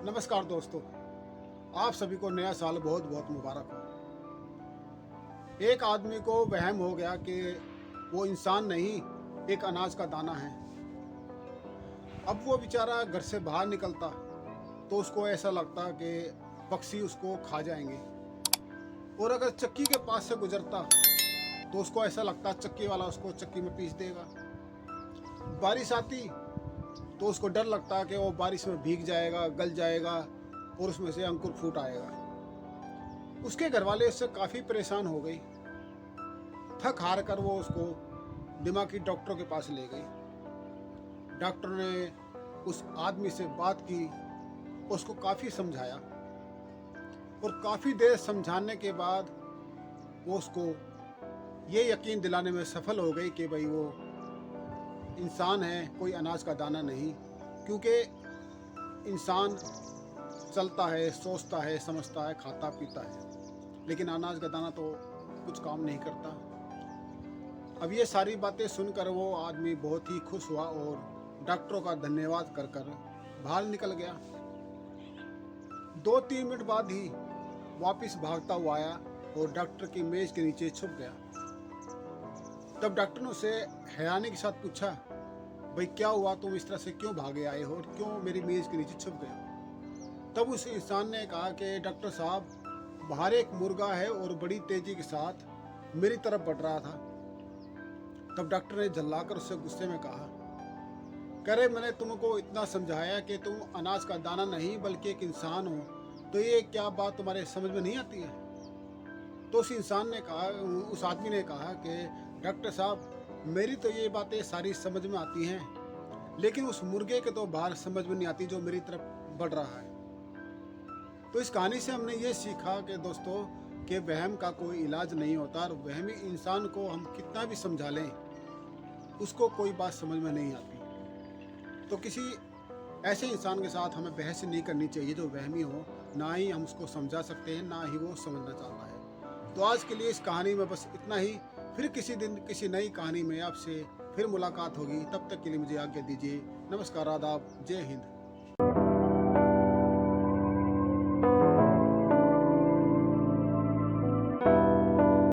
नमस्कार दोस्तों, आप सभी को नया साल बहुत बहुत मुबारक हो। एक आदमी को वहम हो गया कि वो इंसान नहीं, एक अनाज का दाना है। अब वो बेचारा घर से बाहर निकलता तो उसको ऐसा लगता कि पक्षी उसको खा जाएंगे, और अगर चक्की के पास से गुजरता तो उसको ऐसा लगता चक्की वाला उसको चक्की में पीस देगा। बारिश आती तो उसको डर लगता कि वो बारिश में भीग जाएगा, गल जाएगा और उसमें से अंकुर फूट आएगा। उसके घरवाले इससे काफ़ी परेशान हो गई। थक हार कर वो उसको दिमागी डॉक्टर के पास ले गई। डॉक्टर ने उस आदमी से बात की, उसको काफ़ी समझाया, और काफ़ी देर समझाने के बाद वो उसको ये यकीन दिलाने में सफल हो गई कि भाई वो इंसान है, कोई अनाज का दाना नहीं। क्योंकि इंसान चलता है, सोचता है, समझता है, खाता पीता है, लेकिन अनाज का दाना तो कुछ काम नहीं करता। अब ये सारी बातें सुनकर वो आदमी बहुत ही खुश हुआ और डॉक्टरों का धन्यवाद कर कर बाहर निकल गया। 2-3 मिनट बाद ही वापस भागता हुआ आया और डॉक्टर की मेज के नीचे छुप गया। तब डॉक्टर ने उसे हैरानी के साथ पूछा, भाई क्या हुआ, तुम इस तरह से क्यों भागे आए हो और क्यों मेरी मेज के नीचे छुप गए? तब उस इंसान ने कहा कि डॉक्टर साहब, बाहर एक मुर्गा है और बड़ी तेजी के साथ मेरी तरफ बढ़ रहा था। तब डॉक्टर ने झल्लाकर उससे गुस्से में कहा, कह रहे मैंने तुमको इतना समझाया कि तुम अनाज का दाना नहीं बल्कि एक इंसान हो, तो ये क्या बात तुम्हारे समझ में नहीं आती है? तो उस इंसान ने कहा, उस आदमी ने कहा कि डॉक्टर साहब, मेरी तो ये बातें सारी समझ में आती हैं, लेकिन उस मुर्गे के तो बाहर समझ में नहीं आती जो मेरी तरफ बढ़ रहा है। तो इस कहानी से हमने ये सीखा कि दोस्तों, कि वहम का कोई इलाज नहीं होता, और वहमी इंसान को हम कितना भी समझा लें उसको कोई बात समझ में नहीं आती। तो किसी ऐसे इंसान के साथ हमें बहस नहीं करनी चाहिए जो वहमी हो। ना ही हम उसको समझा सकते हैं, ना ही वो समझना चाहता है। तो आज के लिए इस कहानी में बस इतना ही। फिर किसी दिन किसी नई कहानी में आपसे फिर मुलाकात होगी। तब तक के लिए मुझे आज्ञा दीजिए। नमस्कार, आदाब, जय हिंद।